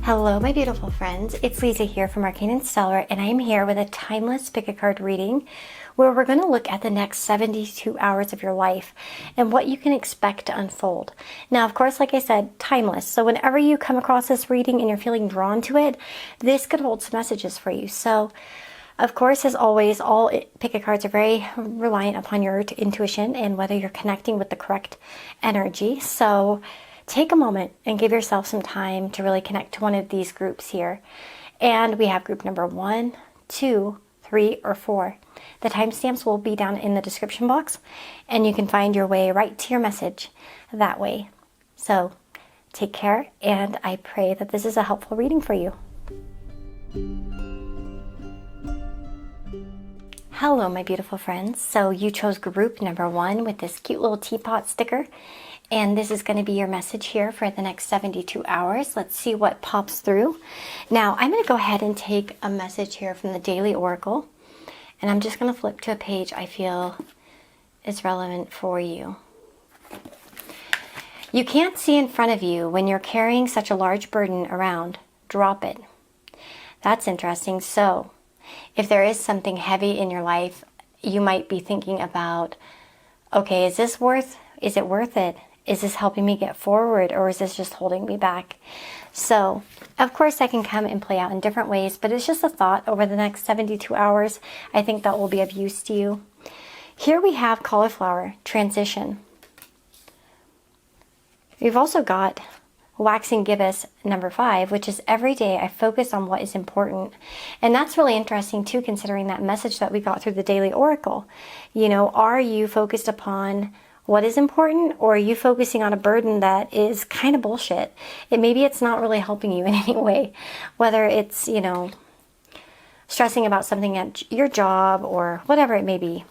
Hello, my beautiful friends. It's Lisa here from Arcaneandstellar, and I'm here with a timeless pick a card reading where we're going to look at the next 72 hours of your life and what you can expect to unfold. Now, of course, like I said, timeless. So whenever you come across this reading and you're feeling drawn to it, this could hold some messages for you. So, of course, as always, all pick a cards are very reliant upon your intuition and whether you're connecting with the correct energy. So take a moment and give yourself some time to really connect to one of these groups here. And we have group number 1, 2, 3, or 4. The timestamps will be down in the description box, and you can find your way right to your message that way. So take care, and I pray that this is a helpful reading for you. Hello, my beautiful friends. So you chose group number 1 with this cute little teapot sticker. And this is going to be your message here for the next 72 hours. Let's see what pops through. Now, I'm going to go ahead and take a message here from the Daily Oracle. And I'm just going to flip to a page I feel is relevant for you. You can't see in front of you when you're carrying such a large burden around. Drop it. That's interesting. So, if there is something heavy in your life, you might be thinking about, okay, is it worth it? Is this helping me get forward, or is this just holding me back? So, of course, that can come and play out in different ways, but it's just a thought over the next 72 hours. I think that will be of use to you. Here we have cauliflower, transition. We've also got waxing gibbous number 5, which is every day I focus on what is important. And that's really interesting too, considering that message that we got through the Daily Oracle. You know, are you focused upon what is important, or are you focusing on a burden that is kind of bullshit? Maybe it's not really helping you in any way, whether it's, you know, stressing about something at your job or whatever it may be.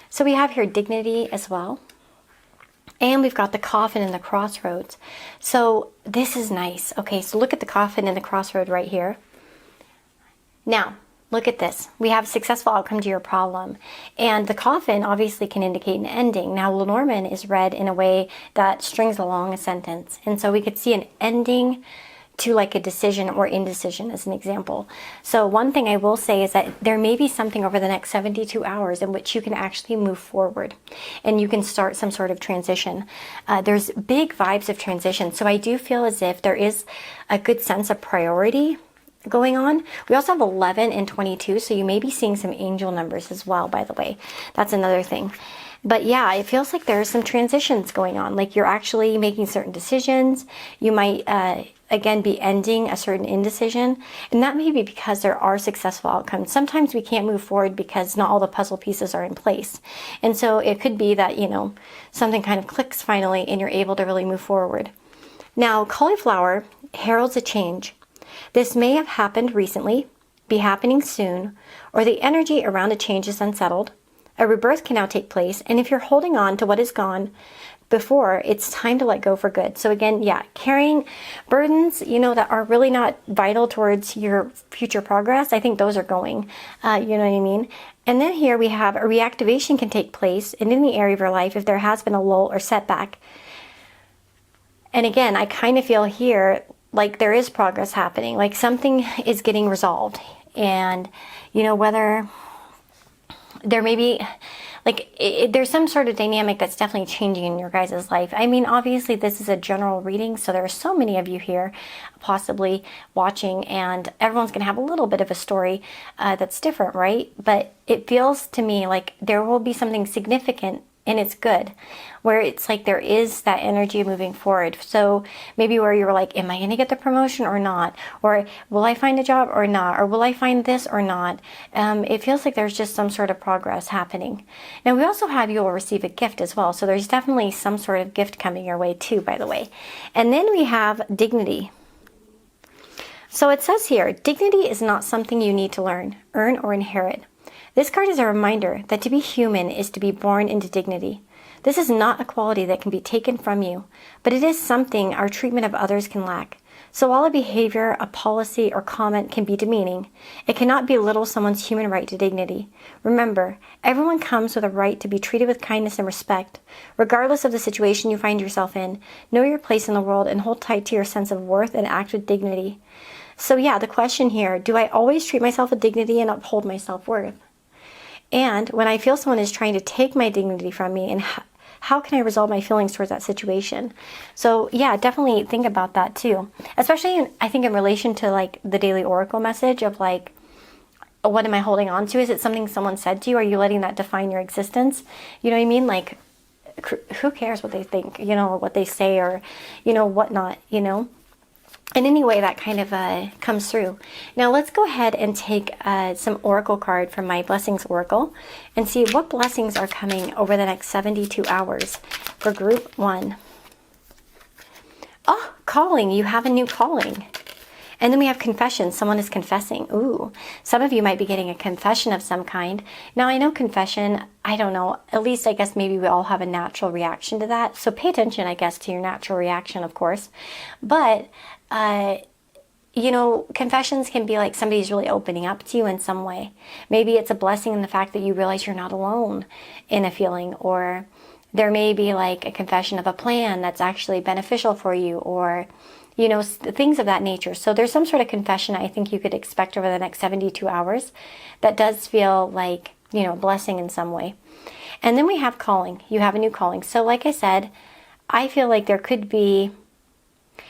So we have here dignity as well. And we've got the coffin and the crossroads. So this is nice. Okay, so look at the coffin and the crossroad right here. Now, look at this. We have successful outcome to your problem. And the coffin obviously can indicate an ending. Now, Lenormand is read in a way that strings along a sentence. And so we could see an ending to like a decision or indecision as an example. So one thing I will say is that there may be something over the next 72 hours in which you can actually move forward and you can start some sort of transition. There's big vibes of transition. So I do feel as if there is a good sense of priority going on. We also have 11 and 22, so you may be seeing some angel numbers as well, by the way. That's another thing. But yeah, it feels like there are some transitions going on. Like you're actually making certain decisions. You might, again, be ending a certain indecision. And that may be because there are successful outcomes. Sometimes we can't move forward because not all the puzzle pieces are in place. And so it could be that, you know, something kind of clicks finally and you're able to really move forward. Now, cauliflower heralds a change. This may have happened recently, be happening soon, or the energy around a change is unsettled. A rebirth can now take place, and if you're holding on to what is gone before, it's time to let go for good. So again, yeah, carrying burdens, you know, that are really not vital towards your future progress, I think those are going, you know what I mean? And then here we have a reactivation can take place, and in the area of your life, if there has been a lull or setback. And again, I kind of feel here like there is progress happening, like something is getting resolved. And, you know, whether there may be, like, there's some sort of dynamic that's definitely changing in your guys' life. I mean, obviously, this is a general reading, so there are so many of you here possibly watching, and everyone's going to have a little bit of a story that's different, right? But it feels to me like there will be something significant, and it's good, where it's like there is that energy moving forward. So maybe where you're like, am I going to get the promotion or not? Or will I find a job or not? Or will I find this or not? It feels like there's just some sort of progress happening. Now, we also have you will receive a gift as well. So there's definitely some sort of gift coming your way too, by the way. And then we have dignity. So it says here, dignity is not something you need to learn, earn, or inherit. This card is a reminder that to be human is to be born into dignity. This is not a quality that can be taken from you, but it is something our treatment of others can lack. So while a behavior, a policy, or comment can be demeaning, it cannot belittle someone's human right to dignity. Remember, everyone comes with a right to be treated with kindness and respect. Regardless of the situation you find yourself in, know your place in the world and hold tight to your sense of worth and act with dignity. So yeah, the question here, do I always treat myself with dignity and uphold my self-worth? And when I feel someone is trying to take my dignity from me, and how can I resolve my feelings towards that situation? So yeah, definitely think about that too. Especially, I think, in relation to like the daily oracle message of like, what am I holding on to? Is it something someone said to you? Are you letting that define your existence? You know what I mean? Like, who cares what they think, you know, or what they say, or, you know, whatnot, you know? And anyway, that kind of comes through. Now let's go ahead and take some oracle card from my blessings oracle and see what blessings are coming over the next 72 hours for group 1. Oh, calling. You have a new calling. And then we have confession. Someone is confessing. Ooh, some of you might be getting a confession of some kind. Now, I know confession, I don't know, at least I guess maybe we all have a natural reaction to that. So pay attention, I guess, to your natural reaction, of course. But you know, confessions can be like somebody's really opening up to you in some way. Maybe it's a blessing in the fact that you realize you're not alone in a feeling, or there may be like a confession of a plan that's actually beneficial for you, or, you know, things of that nature. So there's some sort of confession I think you could expect over the next 72 hours that does feel like, you know, a blessing in some way. And then we have calling. You have a new calling. So like I said, I feel like there could be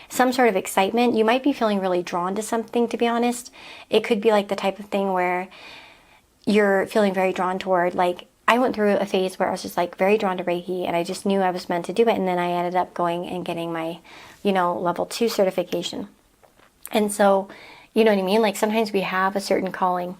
some sort of excitement. You might be feeling really drawn to something, to be honest. It could be like the type of thing where you're feeling very drawn toward, like, I went through a phase where I was just like very drawn to Reiki, and I just knew I was meant to do it. And then I ended up going and getting my, you know, level 2 certification. And so, you know what I mean? Like, sometimes we have a certain calling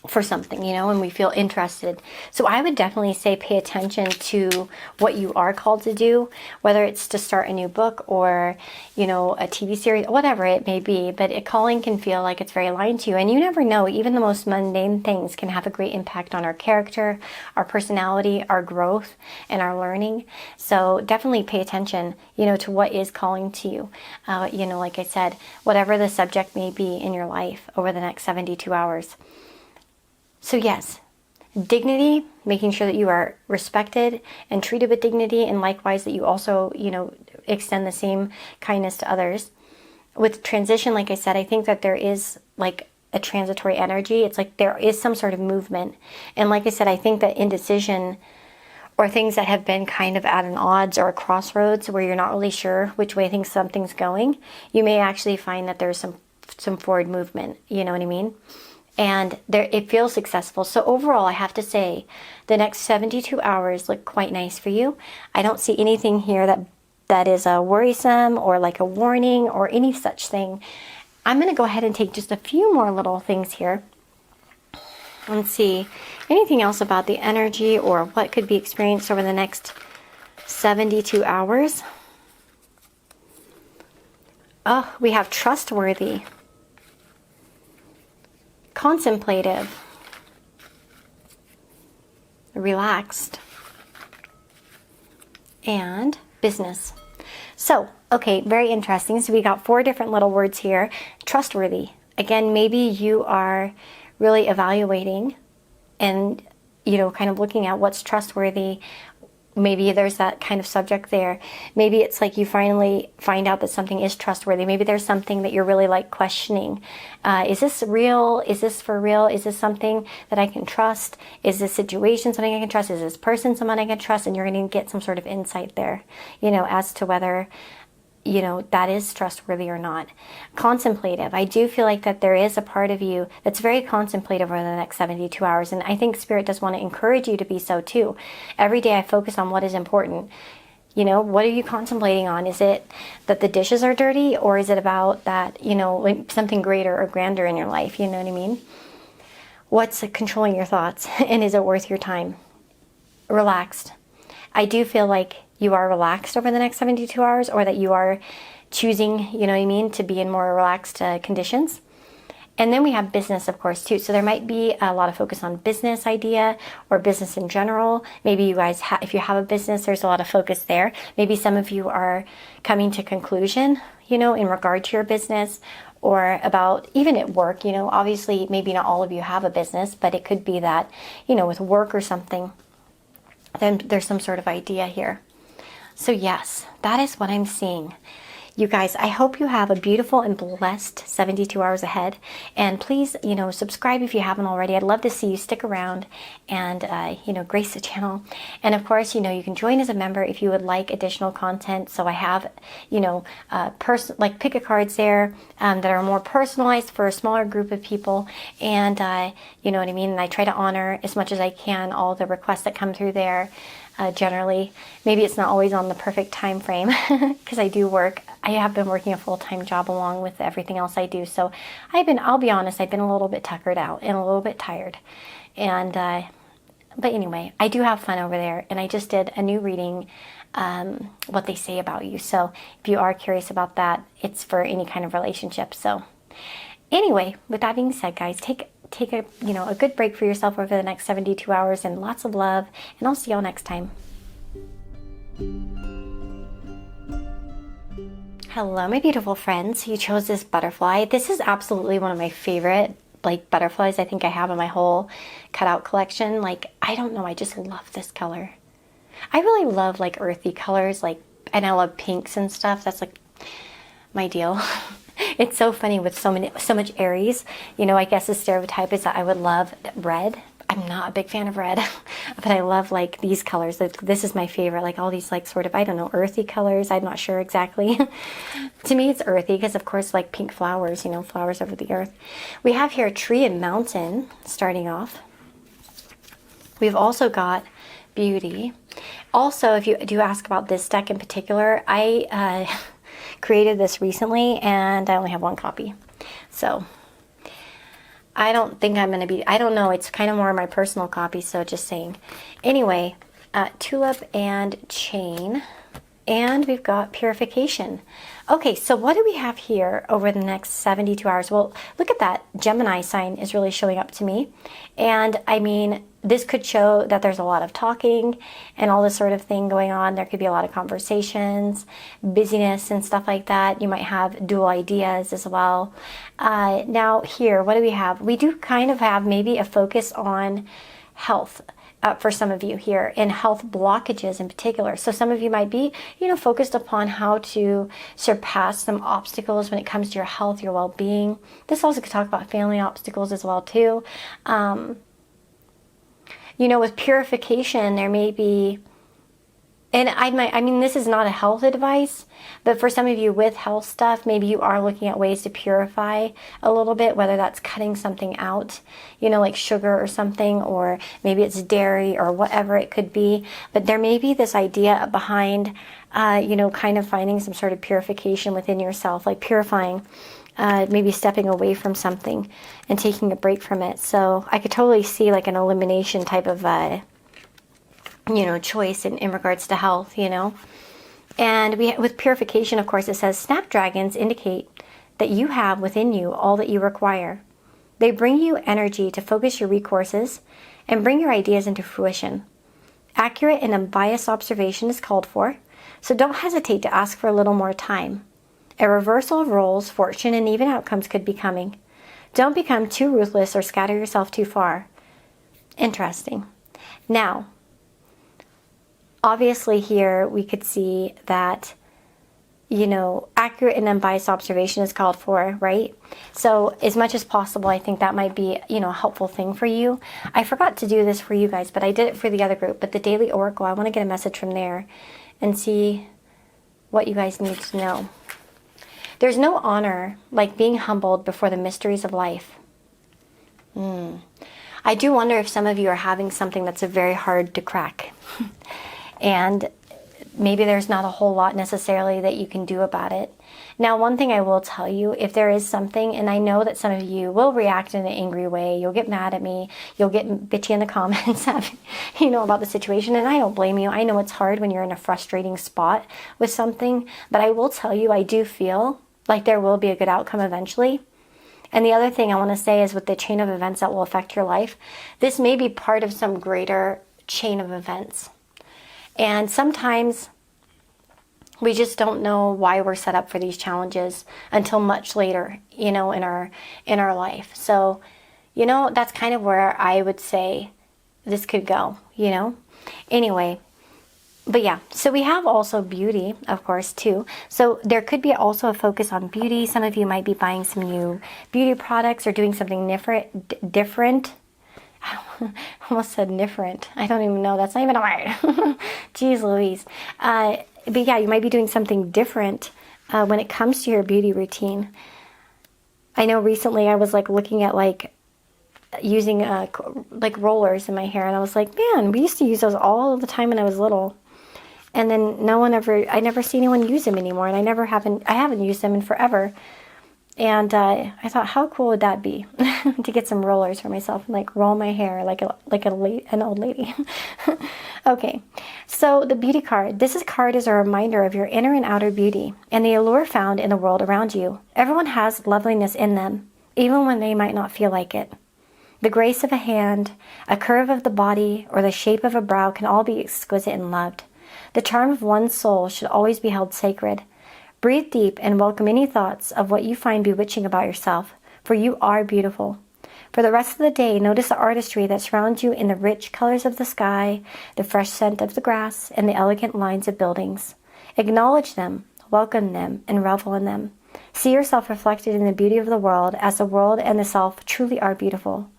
for something, you know, and we feel interested. So I would definitely say pay attention to what you are called to do, whether it's to start a new book or, you know, a TV series, whatever it may be. But a calling can feel like it's very aligned to you. And you never know, even the most mundane things can have a great impact on our character, our personality, our growth, and our learning. So definitely pay attention, you know, to what is calling to you. You know, like I said, whatever the subject may be in your life over the next 72 hours. So yes, dignity, making sure that you are respected and treated with dignity, and likewise that you also, you know, extend the same kindness to others. With transition, like I said, I think that there is like a transitory energy. It's like there is some sort of movement. And like I said, I think that indecision, or things that have been kind of at an odds or a crossroads where you're not really sure which way I think something's going, you may actually find that there's some forward movement, you know what I mean? And there, it feels successful. So overall, I have to say, the next 72 hours look quite nice for you. I don't see anything here that is a worrisome or like a warning or any such thing. I'm going to go ahead and take just a few more little things here and see anything else about the energy or what could be experienced over the next 72 hours. Oh, we have trustworthy, contemplative, relaxed, and business. So, okay, very interesting. So we got 4 different little words here. Trustworthy. Again, maybe you are really evaluating and, you know, kind of looking at what's trustworthy. Maybe there's that kind of subject there. Maybe it's like you finally find out that something is trustworthy. Maybe there's something that you're really like questioning. Is this real? Is this for real? Is this something that I can trust? Is this situation something I can trust? Is this person someone I can trust? And you're going to get some sort of insight there, you know, as to whether, you know, that is trustworthy or not. Contemplative. I do feel like that there is a part of you that's very contemplative over the next 72 hours. And I think Spirit does want to encourage you to be so too. Every day I focus on what is important. You know, what are you contemplating on? Is it that the dishes are dirty, or is it about that, you know, like something greater or grander in your life? You know what I mean? What's controlling your thoughts? And is it worth your time? Relaxed. I do feel like you are relaxed over the next 72 hours, or that you are choosing, you know what I mean, to be in more relaxed conditions. And then we have business, of course, too. So there might be a lot of focus on business idea or business in general. Maybe you guys, if you have a business, there's a lot of focus there. Maybe some of you are coming to conclusion, you know, in regard to your business or about even at work. You know, obviously maybe not all of you have a business, but it could be that, you know, with work or something, then there's some sort of idea here. So yes, that is what I'm seeing. You guys, I hope you have a beautiful and blessed 72 hours ahead. And please, you know, subscribe if you haven't already. I'd love to see you stick around and, you know, grace the channel. And of course, you know, you can join as a member if you would like additional content. So I have, you know, like pick a cards there that are more personalized for a smaller group of people. And, you know what I mean? And I try to honor as much as I can all the requests that come through there. Generally, maybe it's not always on the perfect time frame because I do work. I have been working a full-time job along with everything else I do. So I'll be honest, I've been a little bit tuckered out and a little bit tired. And, but anyway, I do have fun over there. And I just did a new reading, what they say about you. So if you are curious about that, it's for any kind of relationship. So anyway, with that being said, guys, take a, you know, a good break for yourself over the next 72 hours and lots of love, and I'll see y'all next time. Hello, my beautiful friends. You chose this butterfly. This is absolutely one of my favorite like butterflies I think I have in my whole cutout collection. Like, I don't know, I just love this color. I really love like earthy colors, like, and I love pinks and stuff. That's like my deal. It's so funny with so much Aries. You know, I guess the stereotype is that I would love red. I'm not a big fan of red, but I love like these colors. Like, this is my favorite, like all these like sort of, I don't know, earthy colors. I'm not sure exactly. To me, it's earthy because of course like pink flowers, you know, flowers over the earth. We have here tree and mountain starting off. We've also got beauty. Also, if you do ask about this deck in particular, I created this recently and I only have one copy. So I don't think I'm going to be, I don't know, it's kind of more my personal copy, so just saying. Anyway, tulip and chain, and we've got purification. Okay, so what do we have here over the next 72 hours? Well, look at that. Gemini sign is really showing up to me. And I mean, this could show that there's a lot of talking and all this sort of thing going on. There could be a lot of conversations, busyness and stuff like that. You might have dual ideas as well. Now here, what do we have? We do kind of have maybe a focus on health. For some of you here, in health blockages in particular. So some of you might be, you know, focused upon how to surpass some obstacles when it comes to your health, your well-being. This also could talk about family obstacles as well too. You know, with purification, there may be, and I mean, this is not a health advice, but for some of you with health stuff, maybe you are looking at ways to purify a little bit, whether that's cutting something out, you know, like sugar or something, or maybe it's dairy or whatever it could be. But there may be this idea behind, you know, kind of finding some sort of purification within yourself, like purifying, maybe stepping away from something and taking a break from it. So I could totally see like an elimination type of, you know, choice in regards to health, you know. And with purification, of course, it says snapdragons indicate that you have within you all that you require. They bring you energy to focus your resources and bring your ideas into fruition. Accurate and unbiased observation is called for, so don't hesitate to ask for a little more time. A reversal of roles, fortune, and even outcomes could be coming. Don't become too ruthless or scatter yourself too far. Interesting. Now, obviously here we could see that, you know, accurate and unbiased observation is called for, right? So as much as possible, I think that might be, you know, a helpful thing for you. I forgot to do this for you guys, but I did it for the other group. But the Daily Oracle, I want to get a message from there and see what you guys need to know. There's no honor like being humbled before the mysteries of life. I do wonder if some of you are having something that's very hard to crack. And maybe there's not a whole lot necessarily that you can do about it. Now, one thing I will tell you, if there is something, and I know that some of you will react in an angry way, you'll get mad at me, you'll get bitchy in the comments, you know, about the situation, and I don't blame you. I know it's hard when you're in a frustrating spot with something, but I will tell you, I do feel like there will be a good outcome eventually. And the other thing I want to say is with the chain of events that will affect your life, this may be part of some greater chain of events. And sometimes We just don't know why we're set up for these challenges until much later, you know, in our life. So, you know, that's kind of where I would say this could go, you know. Anyway, but yeah, so we have also beauty, of course, too. So there could be also a focus on beauty. Some of you might be buying some new beauty products or doing something different. I almost said different. I don't even know. That's not even a word. Jeez Louise. But yeah, you might be doing something different when it comes to your beauty routine. I know recently I was like looking at like using like rollers in my hair, and I was like, man, we used to use those all the time when I was little. And then I never see anyone use them anymore, and I haven't used them in forever. And I thought, how cool would that be to get some rollers for myself and like roll my hair like an old lady. Okay, so the beauty card. This card is a reminder of your inner and outer beauty and the allure found in the world around you. Everyone has loveliness in them, even when they might not feel like it. The grace of a hand, a curve of the body, or the shape of a brow can all be exquisite and loved. The charm of one's soul should always be held sacred. Breathe deep and welcome any thoughts of what you find bewitching about yourself, for you are beautiful. For the rest of the day, notice the artistry that surrounds you in the rich colors of the sky, the fresh scent of the grass, and the elegant lines of buildings. Acknowledge them, welcome them, and revel in them. See yourself reflected in the beauty of the world, as the world and the self truly are beautiful.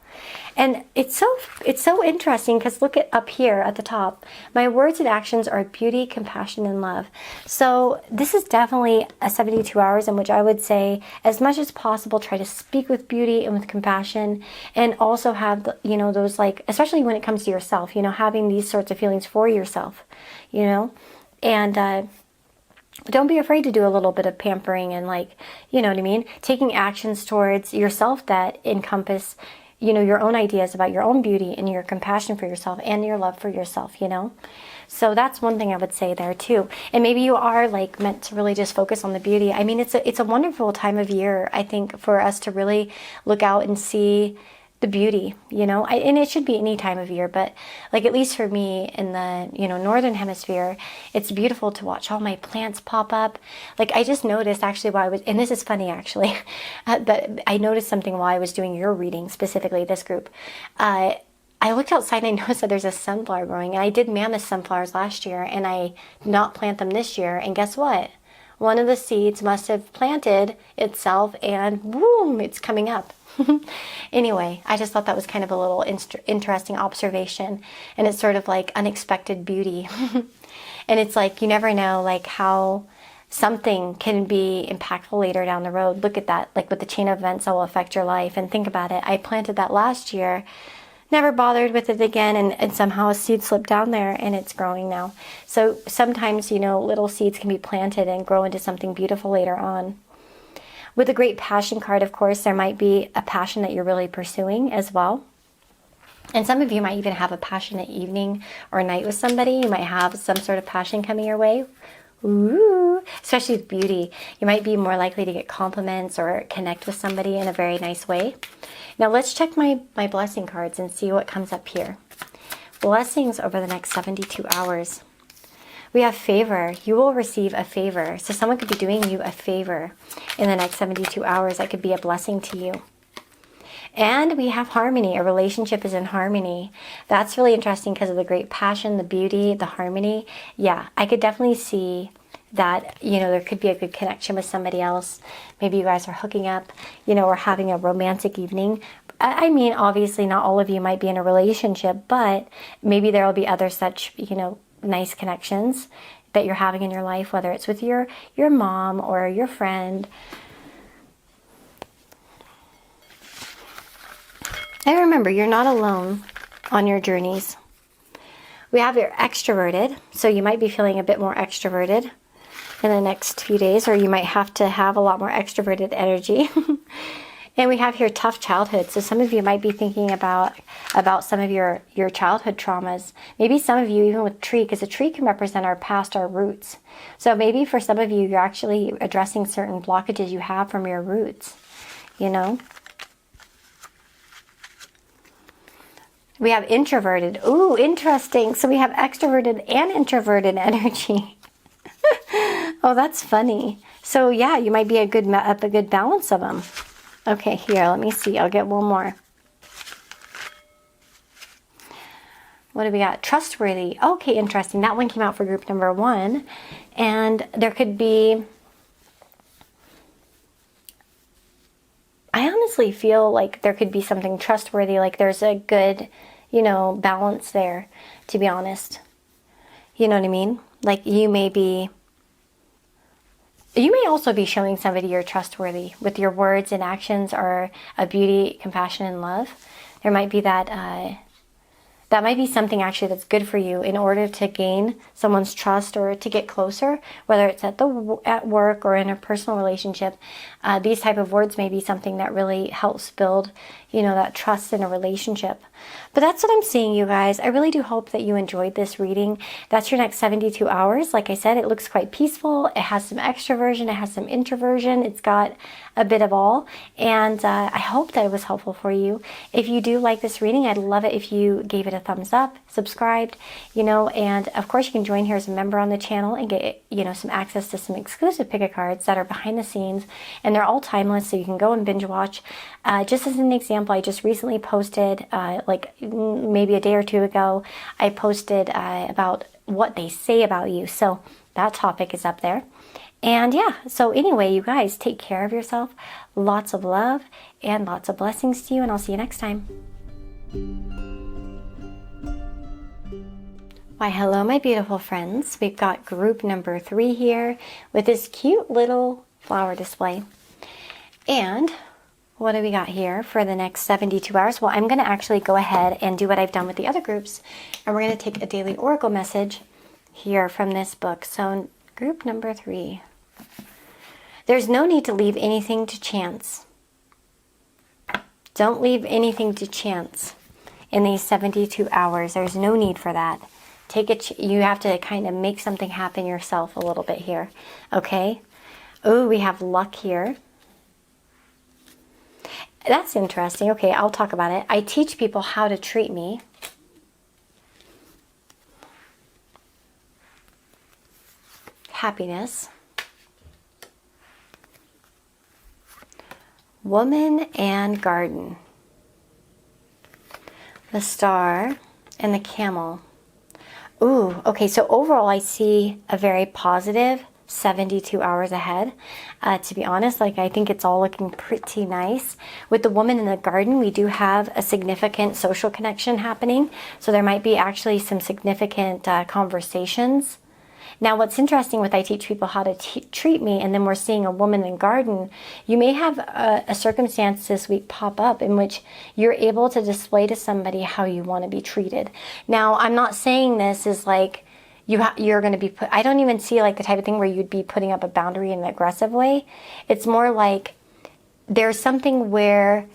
And it's so interesting because look at up here at the top. My words and actions are beauty, compassion, and love. So this is definitely a 72 hours in which I would say, as much as possible, try to speak with beauty and with compassion, and also have the, you know, those like, especially when it comes to yourself, you know, having these sorts of feelings for yourself, you know, and don't be afraid to do a little bit of pampering and like, you know what I mean, taking actions towards yourself that encompass, you know, your own ideas about your own beauty and your compassion for yourself and your love for yourself, you know. So that's one thing I would say there too. And maybe you are like meant to really just focus on the beauty. I mean, it's a wonderful time of year, I think, for us to really look out and see the beauty, you know. And it should be any time of year, but like at least for me in the, you know, northern hemisphere, it's beautiful to watch all my plants pop up. Like I just noticed actually while I was, and this is funny actually, but I noticed something while I was doing your reading, specifically this group. I looked outside and I noticed that there's a sunflower growing, and I did mammoth sunflowers last year and I did not plant them this year, and guess what? One of the seeds must have planted itself and boom, it's coming up. Anyway, I just thought that was kind of a little interesting observation, and it's sort of like unexpected beauty. And it's like you never know like how something can be impactful later down the road. Look at that, like with the chain of events that will affect your life. And think about it. I planted that last year, never bothered with it again, and somehow a seed slipped down there and it's growing now. So sometimes, you know, little seeds can be planted and grow into something beautiful later on. With the Great Passion card, of course, there might be a passion that you're really pursuing as well. And some of you might even have a passionate evening or night with somebody. You might have some sort of passion coming your way. Ooh, especially with beauty. You might be more likely to get compliments or connect with somebody in a very nice way. Now let's check my blessing cards and see what comes up here. Blessings over the next 72 hours. We have favor. You will receive a favor. So someone could be doing you a favor in the next 72 hours. That could be a blessing to you. And we have harmony. A relationship is in harmony. That's really interesting because of the Great Passion, the beauty, the harmony. Yeah, I could definitely see that, you know, there could be a good connection with somebody else. Maybe you guys are hooking up, you know, or having a romantic evening. I mean, obviously not all of you might be in a relationship, but maybe there will be other such, you know, nice connections that you're having in your life, whether it's with your mom or your friend. And remember, you're not alone on your journeys. We have your extroverted, so you might be feeling a bit more extroverted in the next few days, or you might have to have a lot more extroverted energy. And we have here tough childhood. So some of you might be thinking about some of your childhood traumas. Maybe some of you, even with tree, because a tree can represent our past, our roots. So maybe for some of you, you're actually addressing certain blockages you have from your roots, you know. We have introverted. Ooh, interesting. So we have extroverted and introverted energy. Oh, that's funny. So yeah, you might be a good balance of them. Okay, here, let me see. I'll get one more. What do we got? Trustworthy. Okay, interesting. That one came out for group number 1. And there could be... I honestly feel like there could be something trustworthy, like there's a good, balance there, to be honest. You know what I mean? Like you may also be showing somebody you're trustworthy with your words and actions are a beauty, compassion, and love. There might be that might be something actually that's good for you in order to gain someone's trust or to get closer, whether it's at work or in a personal relationship. These type of words may be something that really helps build, that trust in a relationship. But that's what I'm seeing, you guys. I really do hope that you enjoyed this reading. That's your next 72 hours. Like I said, it looks quite peaceful. It has some extroversion. It has some introversion. It's got a bit of all. And I hope that it was helpful for you. If you do like this reading, I'd love it if you gave it a thumbs up, subscribed, and of course you can join here as a member on the channel and get, some access to some exclusive pick-a cards that are behind the scenes, and they're all timeless, so you can go and binge watch. Just as an example, I just recently posted, maybe a day or two ago, I posted about what they say about you. So that topic is up there. And yeah, so anyway, you guys take care of yourself. Lots of love and lots of blessings to you, and I'll see you next time. Why, hello, my beautiful friends. We've got group number 3 here with this cute little flower display. And what do we got here for the next 72 hours? Well, I'm going to actually go ahead and do what I've done with the other groups. And we're going to take a daily oracle message here from this book. So group number 3. There's no need to leave anything to chance. Don't leave anything to chance in these 72 hours. There's no need for that. You have to kind of make something happen yourself a little bit here. Okay? Oh, we have luck here. That's interesting. Okay, I'll talk about it. I teach people how to treat me. Happiness. Woman and garden. The star and the camel. Ooh, okay, so overall I see a very positive 72 hours ahead. To be honest, I think it's all looking pretty nice. With the woman in the garden, we do have a significant social connection happening. So there might be actually some significant conversations. Now, what's interesting with I teach people how to treat me, and then we're seeing a woman in garden, you may have a circumstance this week pop up in which you're able to display to somebody how you want to be treated. Now, I'm not saying this is like you're going to be I don't even see like the type of thing where you'd be putting up a boundary in an aggressive way. It's more like there's something where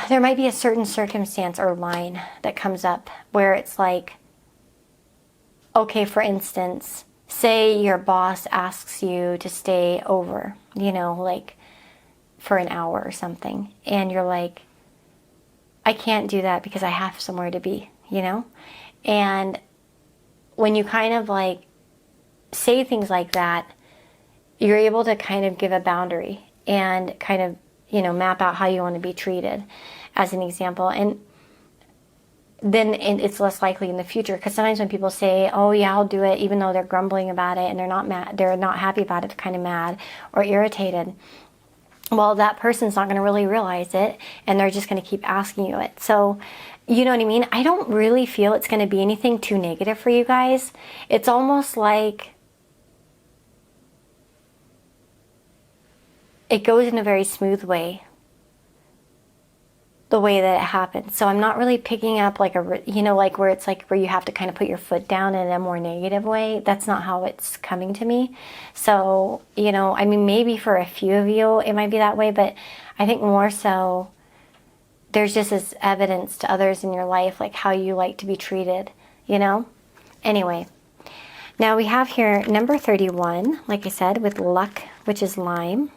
there might be a certain circumstance or line that comes up where it's like, okay, for instance, say your boss asks you to stay over, for an hour or something. And you're like, I can't do that because I have somewhere to be, And when you kind of say things like that, you're able to kind of give a boundary and kind of, map out how you want to be treated as an example. And then it's less likely in the future, because sometimes when people say, oh yeah, I'll do it, even though they're grumbling about it and they're not mad, they're not happy about it, they're kind of mad or irritated. Well, that person's not going to really realize it, and they're just going to keep asking you it. So, you know what I mean? I don't really feel it's going to be anything too negative for you guys. It's almost like it goes in a very smooth way, the way that it happens. So I'm not really picking up where it's where you have to kind of put your foot down in a more negative way. That's not how it's coming to me. So, maybe for a few of you it might be that way, but I think more so there's just this evidence to others in your life, like how you like to be treated, Anyway, now we have here number 31, like I said, with luck, which is lime.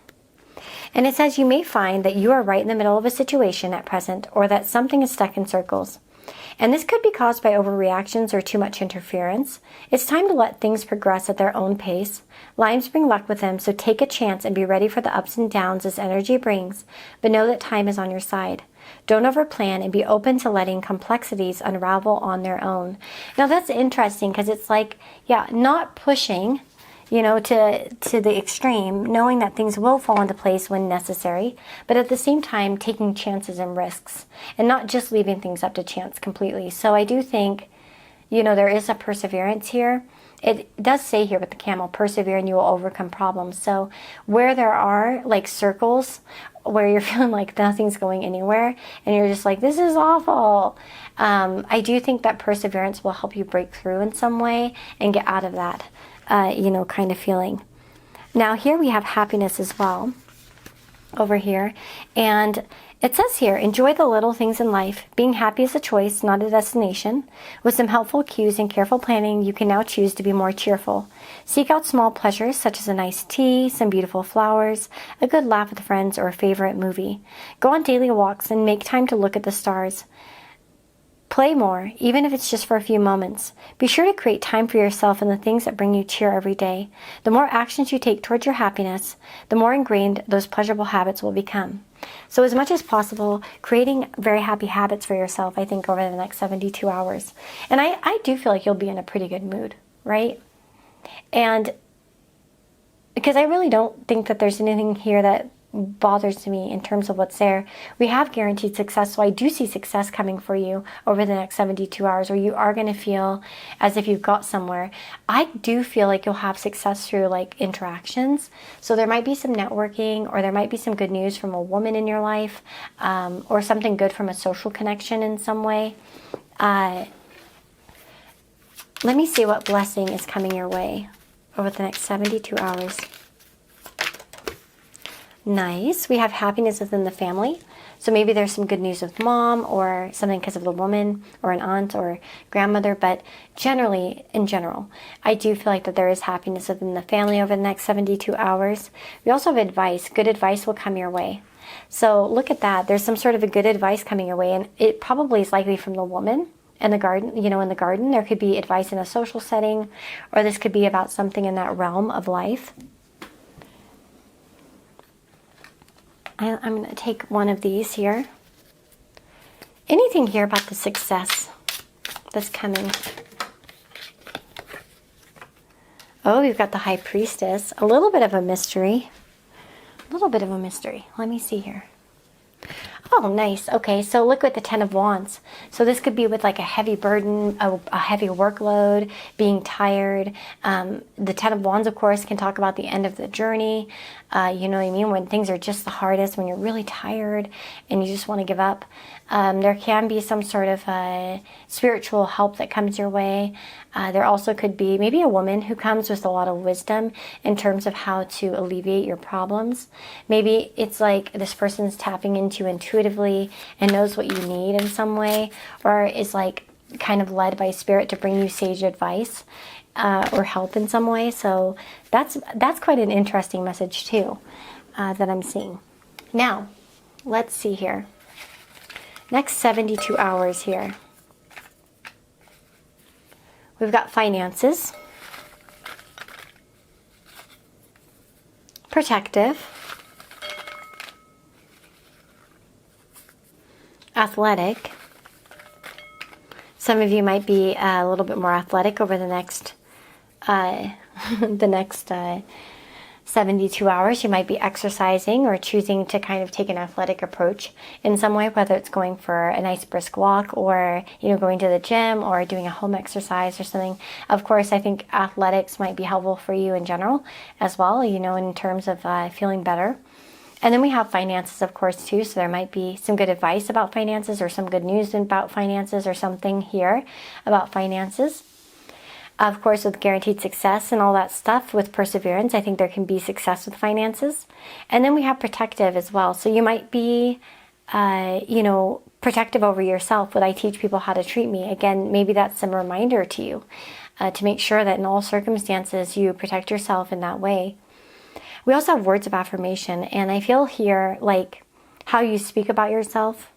And it says you may find that you are right in the middle of a situation at present, or that something is stuck in circles. And this could be caused by overreactions or too much interference. It's time to let things progress at their own pace. Lions bring luck with them, so take a chance and be ready for the ups and downs this energy brings, but know that time is on your side. Don't overplan and be open to letting complexities unravel on their own. Now that's interesting because it's like, yeah, not pushing, to the extreme, knowing that things will fall into place when necessary, but at the same time taking chances and risks and not just leaving things up to chance completely. So I do think, there is a perseverance here. It does say here with the camel, persevere and you will overcome problems. So where there are like circles where you're feeling like nothing's going anywhere and you're just like, this is awful. I do think that perseverance will help you break through in some way and get out of that, kind of feeling. Now here we have happiness as well over here. And it says here, enjoy the little things in life. Being happy is a choice, not a destination. With some helpful cues and careful planning, you can now choose to be more cheerful. Seek out small pleasures such as a nice tea, some beautiful flowers, a good laugh with friends, or a favorite movie. Go on daily walks and make time to look at the stars. Play more, even if it's just for a few moments. Be sure to create time for yourself and the things that bring you cheer every day. The more actions you take towards your happiness, the more ingrained those pleasurable habits will become. So as much as possible, creating very happy habits for yourself, I think, over the next 72 hours. And I do feel like you'll be in a pretty good mood, right? And because I really don't think that there's anything here that bothers me in terms of what's there. We have guaranteed success, so I do see success coming for you over the next 72 hours, where you are going to feel as if you've got somewhere. I do feel like you'll have success through like interactions, so there might be some networking, or there might be some good news from a woman in your life, or something good from a social connection in some way. Let me see what blessing is coming your way over the next 72 hours. Nice. We have happiness within the family. So maybe there's some good news with mom or something because of the woman or an aunt or grandmother. But in general, I do feel like that there is happiness within the family over the next 72 hours. We also have advice. Good advice will come your way. So look at that. There's some sort of a good advice coming your way. And it probably is likely from the woman in the garden. In the garden, there could be advice in a social setting, or this could be about something in that realm of life. I'm going to take one of these here. Anything here about the success that's coming? Oh, we've got the High Priestess. A little bit of a mystery. Let me see here. Oh, nice. Okay, so look at the Ten of Wands. So this could be with like a heavy burden, a heavy workload, being tired. The Ten of Wands, of course, can talk about the end of the journey. You know what I mean? When things are just the hardest, when you're really tired and you just want to give up. There can be some sort of spiritual help that comes your way. There also could be maybe a woman who comes with a lot of wisdom in terms of how to alleviate your problems. Maybe it's like this person's tapping into intuitively and knows what you need in some way, or is like kind of led by spirit to bring you sage advice or help in some way. So that's quite an interesting message too that I'm seeing. Now, let's see here. Next 72 hours here. We've got finances, protective, athletic. Some of you might be a little bit more athletic over the next 72 hours. You might be exercising or choosing to kind of take an athletic approach in some way, whether it's going for a nice brisk walk or, going to the gym or doing a home exercise or something. Of course, I think athletics might be helpful for you in general as well, in terms of feeling better. And then we have finances, of course, too. So there might be some good advice about finances or some good news about finances or something here about finances. Of course, with guaranteed success and all that stuff, with perseverance, I think there can be success with finances. And then we have protective as well. So you might be, protective over yourself. Would I teach people how to treat me? Again, maybe that's some reminder to you to make sure that in all circumstances you protect yourself in that way. We also have words of affirmation. And I feel here like how you speak about yourself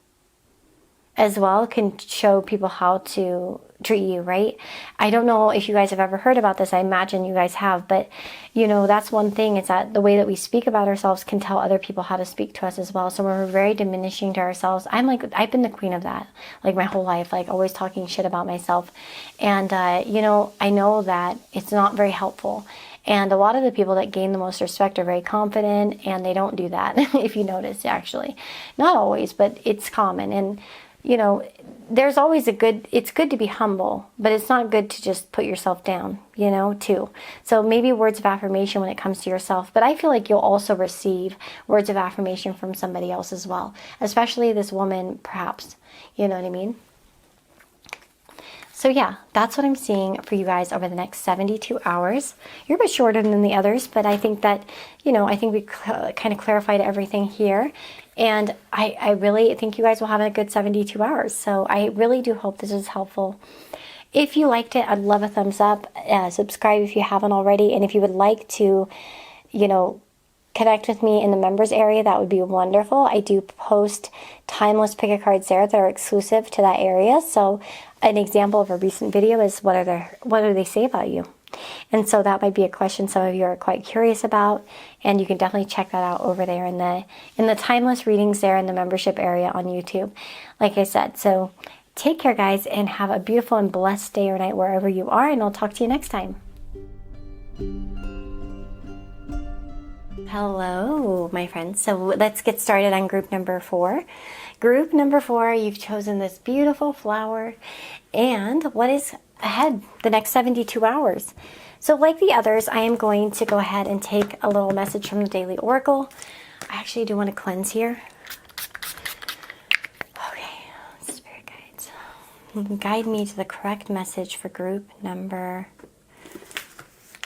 as well can show people how to treat you, right? I don't know if you guys have ever heard about this. I imagine you guys have, but you know, that's one thing, is that the way that we speak about ourselves can tell other people how to speak to us as well. So when we're very diminishing to ourselves, I've been the queen of that, like my whole life, like always talking shit about myself. And, you know, I know that it's not very helpful. And a lot of the people that gain the most respect are very confident, and they don't do that, if you notice, actually. Not always, but it's common. And, you know, there's always it's good to be humble, but it's not good to just put yourself down, you know, too. So maybe words of affirmation when it comes to yourself, but I feel like you'll also receive words of affirmation from somebody else as well, especially this woman, perhaps, you know what I mean? So yeah, that's what I'm seeing for you guys over the next 72 hours. You're a bit shorter than the others, but I think that, you know, I think we kind of clarified everything here. And I really think you guys will have a good 72 hours. So I really do hope this is helpful. If you liked it, I'd love a thumbs up. Subscribe if you haven't already. And if you would like to, you know, connect with me in the members area, that would be wonderful. I do post timeless pick-a-cards there that are exclusive to that area. So an example of a recent video is what do they say about you? And so that might be a question some of you are quite curious about, and you can definitely check that out over there in the timeless readings there in the membership area on YouTube. Like I said, so take care, guys, and have a beautiful and blessed day or night wherever you are, and I'll talk to you next time. Hello, my friends. So let's get started on group number 4. Group number 4, you've chosen this beautiful flower, and what is ahead the next 72 hours? So like the others, I am going to go ahead and take a little message from the Daily Oracle. I actually do want to cleanse here. Okay, Spirit Guides, guide me to the correct message for group number...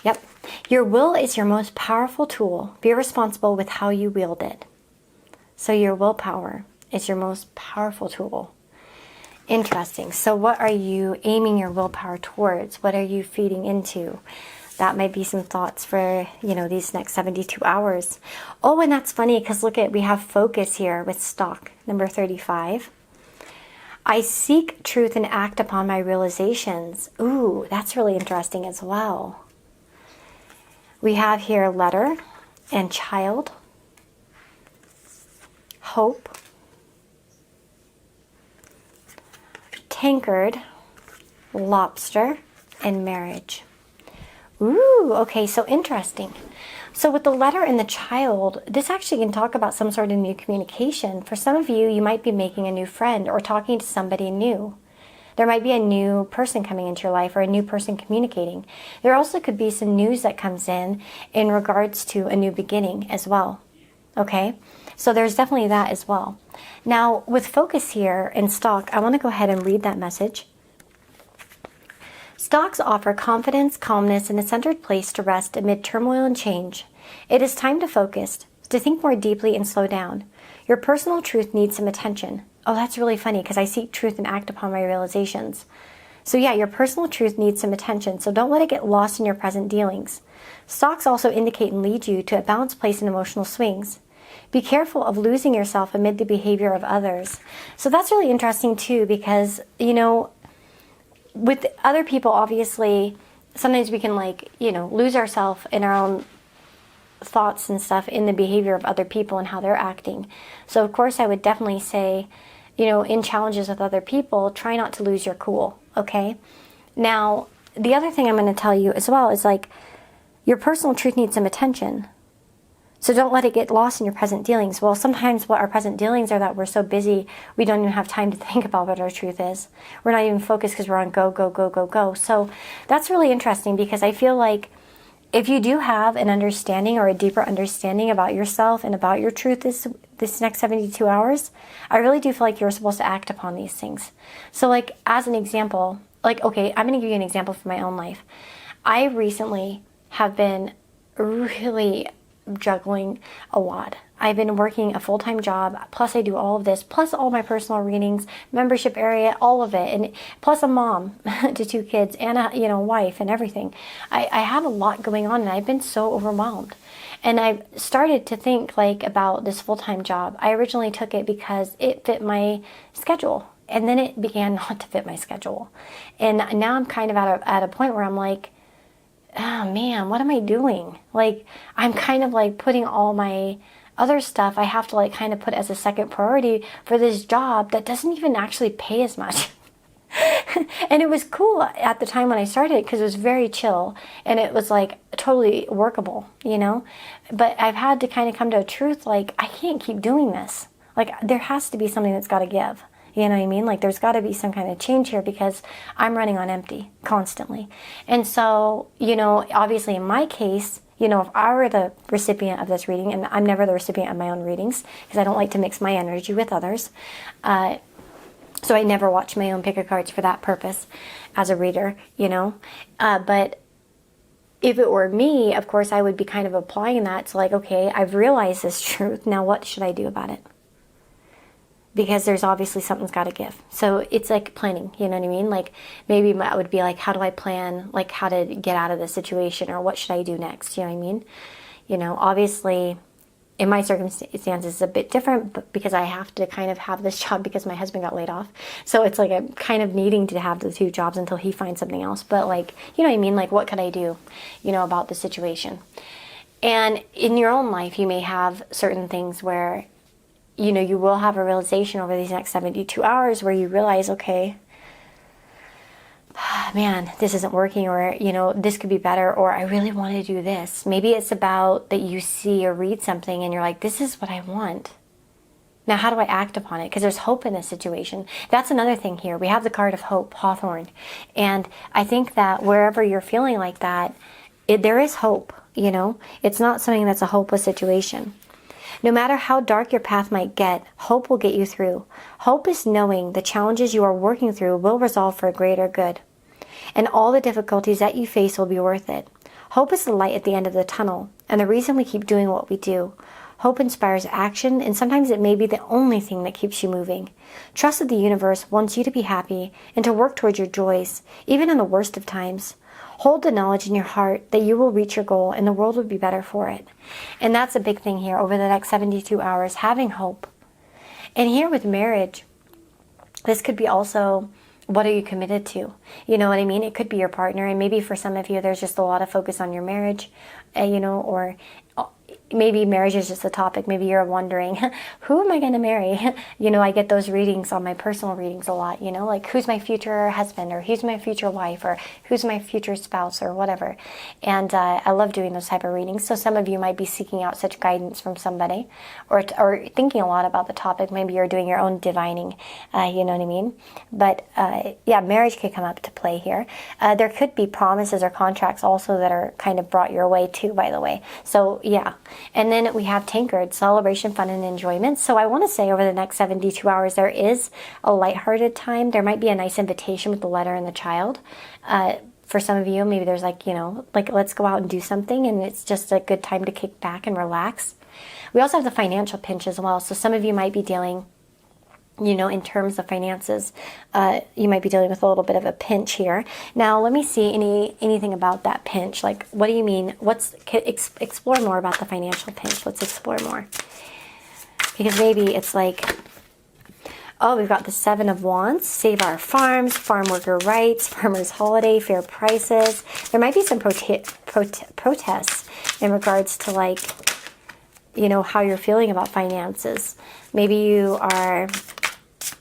Yep. Your will is your most powerful tool. Be responsible with how you wield it. So your willpower is your most powerful tool. Interesting. So what are you aiming your willpower towards? What are you feeding into? That might be some thoughts for, you know, these next 72 hours. Oh, and that's funny because look at, we have focus here with stock, number 35. I seek truth and act upon my realizations. Ooh, that's really interesting as well. We have here letter and child, hope, tankard, lobster, and marriage. Ooh, okay, so interesting. So with the letter and the child, this actually can talk about some sort of new communication. For some of you, you might be making a new friend or talking to somebody new. There might be a new person coming into your life or a new person communicating. There also could be some news that comes in regards to a new beginning as well. Okay? So there's definitely that as well. Now, with focus here in stock, I want to go ahead and read that message. Stocks offer confidence, calmness, and a centered place to rest amid turmoil and change. It is time to focus, to think more deeply and slow down. Your personal truth needs some attention. Oh, that's really funny because I seek truth and act upon my realizations. So yeah, your personal truth needs some attention, so don't let it get lost in your present dealings. Stocks also indicate and lead you to a balanced place in emotional swings. Be careful of losing yourself amid the behavior of others. So that's really interesting too because, you know, with other people, obviously, sometimes we can lose ourselves in our own thoughts and stuff in the behavior of other people and how they're acting. So of course I would definitely say, you know, in challenges with other people, try not to lose your cool, okay? Now, the other thing I'm going to tell you as well is your personal truth needs some attention. So don't let it get lost in your present dealings. Well, sometimes what our present dealings are that we're so busy, we don't even have time to think about what our truth is. We're not even focused because we're on go, go, go, go, go. So that's really interesting because I feel like if you do have an understanding or a deeper understanding about yourself and about your truth this next 72 hours, I really do feel like you're supposed to act upon these things. So as an example, okay, I'm going to give you an example from my own life. I recently have been really juggling a lot. I've been working a full-time job, plus I do all of this, plus all my personal readings, membership area, all of it, and plus a mom to 2 kids and a wife and everything. I have a lot going on and I've been so overwhelmed. And I've started to think about this full-time job. I originally took it because it fit my schedule and then it began not to fit my schedule. And now I'm kind of at a point where I'm like, oh man, what am I doing? Like, I'm kind of like putting all my other stuff I have to like kind of put as a second priority for this job that doesn't even actually pay as much. And it was cool at the time when I started because it was very chill and it was like totally workable, you know? But I've had to kind of come to a truth, like, I can't keep doing this. Like, there has to be something that's got to give. You know what I mean? Like, there's got to be some kind of change here because I'm running on empty constantly. And so, you know, obviously in my case, you know, if I were the recipient of this reading, and I'm never the recipient of my own readings because I don't like to mix my energy with others, so I never watch my own pick of cards for that purpose as a reader, you know. But if it were me, of course, I would be kind of applying that to like, okay, I've realized this truth. Now what should I do about it? Because there's obviously something's got to give. So it's like planning, you know what I mean? Like maybe I would be like, how do I plan, like how to get out of this situation or what should I do next? You know what I mean? You know, obviously in my circumstances it's a bit different but because I have to kind of have this job because my husband got laid off. So it's like I'm kind of needing to have the two jobs until he finds something else. But like, you know what I mean? Like what could I do, you know, about the situation? And in your own life, you may have certain things where, you know, you will have a realization over these next 72 hours where you realize, okay, man, this isn't working, or, you know, this could be better, or I really want to do this. Maybe it's about that you see or read something and you're like, this is what I want. Now, how do I act upon it? Because there's hope in this situation. That's another thing here. We have the card of hope, Hawthorne. And I think that wherever you're feeling like that, there is hope, you know. It's not something that's a hopeless situation. No matter how dark your path might get, hope will get you through. Hope is knowing the challenges you are working through will resolve for a greater good. And all the difficulties that you face will be worth it. Hope is the light at the end of the tunnel, and the reason we keep doing what we do. Hope inspires action, and sometimes it may be the only thing that keeps you moving. Trust that the universe wants you to be happy and to work towards your joys, even in the worst of times. Hold the knowledge in your heart that you will reach your goal and the world will be better for it. And that's a big thing here over the next 72 hours, having hope. And here with marriage, this could be also, what are you committed to? You know what I mean? It could be your partner, and maybe for some of you, there's just a lot of focus on your marriage, you know, or maybe marriage is just a topic. Maybe you're wondering, who am I going to marry? You know, I get those readings on my personal readings a lot, you know, like who's my future husband, or who's my future wife, or who's my future spouse, or whatever. And I love doing those type of readings. So some of you might be seeking out such guidance from somebody, or thinking a lot about the topic. Maybe you're doing your own divining, you know what I mean? But yeah, marriage could come up to play here. There could be promises or contracts also that are kind of brought your way too, by the way. So yeah. And then we have Tankard, celebration, fun, and enjoyment. So I want to say over the next 72 hours, there is a lighthearted time. There might be a nice invitation with the letter and the child. For some of you, maybe there's like, you know, like let's go out and do something, and it's just a good time to kick back and relax. We also have the financial pinch as well. So some of you might be dealing, you know, in terms of finances, you might be dealing with a little bit of a pinch here. Now, let me see anything about that pinch. Like, what do you mean? Explore more about the financial pinch. Let's explore more. Because maybe it's like, oh, we've got the 7 of Wands, save our farms, farm worker rights, farmers holiday, fair prices. There might be some protests in regards to like, you know, how you're feeling about finances. Maybe you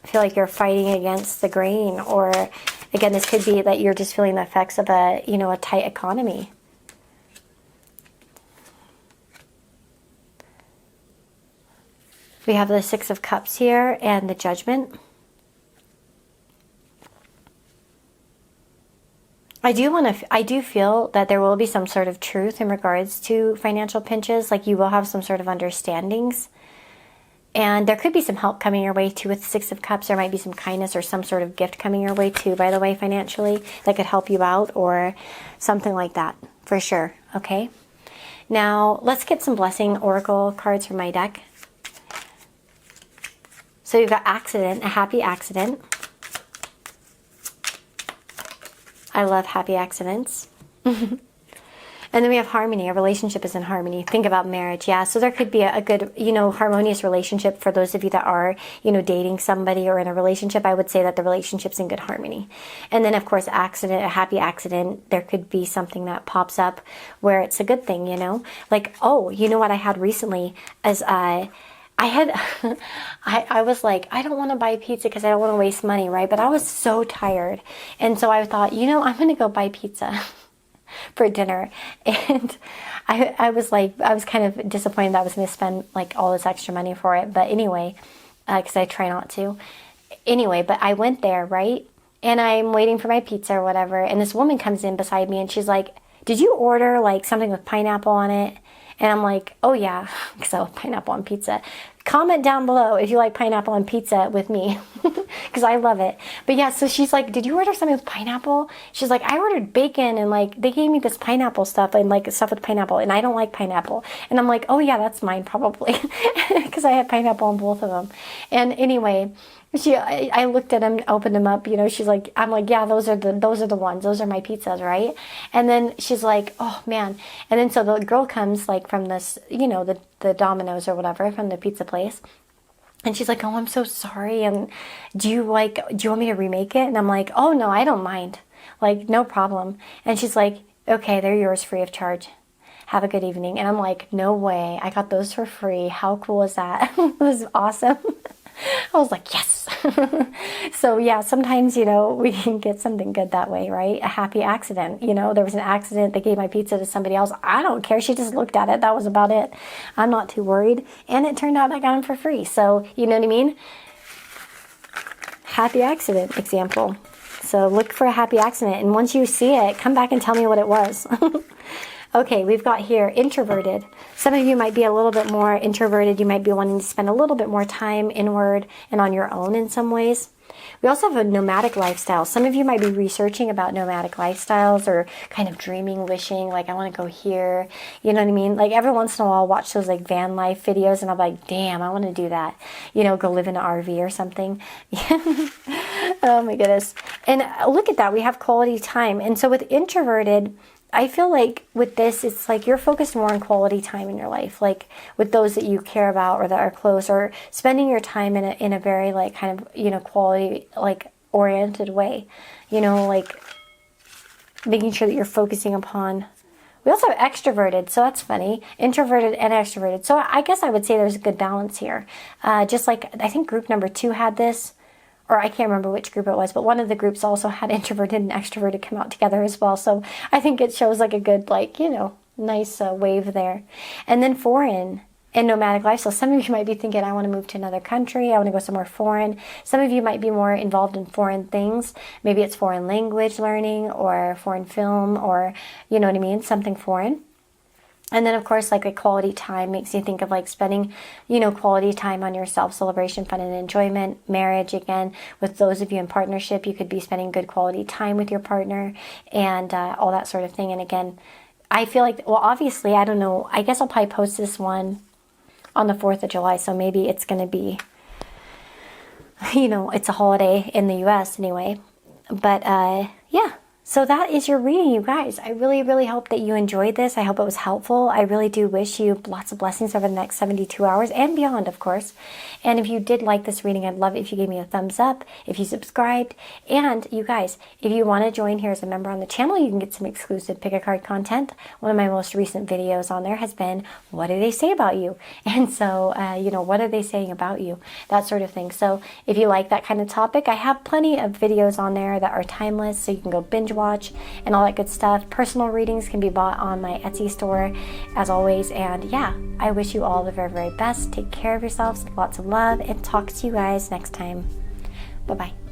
feel like you're fighting against the grain, or again, this could be that you're just feeling the effects of a, you know, a tight economy. We have the 6 of Cups here and the Judgment. I do feel that there will be some sort of truth in regards to financial pinches. Like you will have some sort of understandings. And there could be some help coming your way too with 6 of Cups. There might be some kindness or some sort of gift coming your way too, by the way, financially, that could help you out or something like that, for sure, okay? Now, let's get some blessing oracle cards from my deck. So you've got accident, a happy accident. I love happy accidents. And then we have harmony. A relationship is in harmony. Think about marriage. Yeah. So there could be a good, harmonious relationship for those of you that are, dating somebody or in a relationship. I would say that the relationship's in good harmony. And then, of course, accident, a happy accident. There could be something that pops up where it's a good thing, Like, oh, you know what I had recently as I was like, I don't want to buy pizza because I don't want to waste money, right? But I was so tired. And so I thought, I'm going to go buy pizza for dinner. And I was kind of disappointed that I was going to spend like all this extra money for it. But anyway, because I try not to. Anyway, but I went there, right? And I'm waiting for my pizza or whatever. And this woman comes in beside me and she's like, did you order like something with pineapple on it? And I'm like, oh yeah, because I love pineapple on pizza. Comment down below if you like pineapple on pizza with me, because I love it. But yeah, so she's like, did you order something with pineapple? She's like, I ordered bacon and like they gave me this pineapple stuff and like stuff with pineapple and I don't like pineapple. And I'm like, oh yeah, that's mine probably, because I had pineapple on both of them. And anyway, I looked at them, opened them up, she's like, I'm like, yeah, those are the ones, those are my pizzas, right? And then she's like, oh man. And then so the girl comes like from this, the Domino's or whatever, from the pizza place. And she's like, oh, I'm so sorry. And do you want me to remake it? And I'm like, oh no, I don't mind. Like, no problem. And she's like, okay, they're yours free of charge. Have a good evening. And I'm like, no way. I got those for free. How cool is that? It was awesome. I was like, yes. So yeah, sometimes, we can get something good that way, right? A happy accident. There was an accident. They gave my pizza to somebody else. I don't care. She just looked at it. That was about it. I'm not too worried. And it turned out I got them for free. So, you know what I mean? Happy accident example. So look for a happy accident. And once you see it, come back and tell me what it was. Okay, we've got here introverted. Some of you might be a little bit more introverted. You might be wanting to spend a little bit more time inward and on your own in some ways. We also have a nomadic lifestyle. Some of you might be researching about nomadic lifestyles or kind of dreaming, wishing, like, I want to go here. You know what I mean? Like, every once in a while, I'll watch those, like, van life videos, and I'm like, damn, I want to do that. Go live in an RV or something. Oh, my goodness. And look at that. We have quality time. And so with introverted, I feel like with this, it's like you're focused more on quality time in your life, like with those that you care about or that are close, or spending your time in a very like kind of, quality, like oriented way, like making sure that you're focusing upon. We also have extroverted, so that's funny, introverted and extroverted. So I guess I would say there's a good balance here. Just like I think group number 2 had this. Or I can't remember which group it was, but one of the groups also had introverted and extroverted come out together as well. So I think it shows like a good, like, nice wave there. And then foreign and nomadic lifestyle. Some of you might be thinking, I want to move to another country. I want to go somewhere foreign. Some of you might be more involved in foreign things. Maybe it's foreign language learning or foreign film or, you know what I mean, something foreign. And then, of course, like a quality time makes you think of like spending, quality time on yourself, celebration, fun, and enjoyment. Marriage, again, with those of you in partnership, you could be spending good quality time with your partner and all that sort of thing. And again, I feel like, well, obviously, I don't know. I guess I'll probably post this one on the 4th of July. So maybe it's going to be, it's a holiday in the U.S. anyway. But yeah. So that is your reading, you guys. I really, really hope that you enjoyed this. I hope it was helpful. I really do wish you lots of blessings over the next 72 hours and beyond, of course. And if you did like this reading, I'd love it if you gave me a thumbs up, if you subscribed. And you guys, if you want to join here as a member on the channel, you can get some exclusive pick a card content. One of my most recent videos on there has been, what do they say about you? And so, what are they saying about you? That sort of thing. So if you like that kind of topic, I have plenty of videos on there that are timeless, so you can go binge watch and all that good stuff. Personal readings can be bought on my Etsy store as always. And yeah, I wish you all the very, very best. Take care of yourselves, lots of love, and talk to you guys next time. Bye-bye.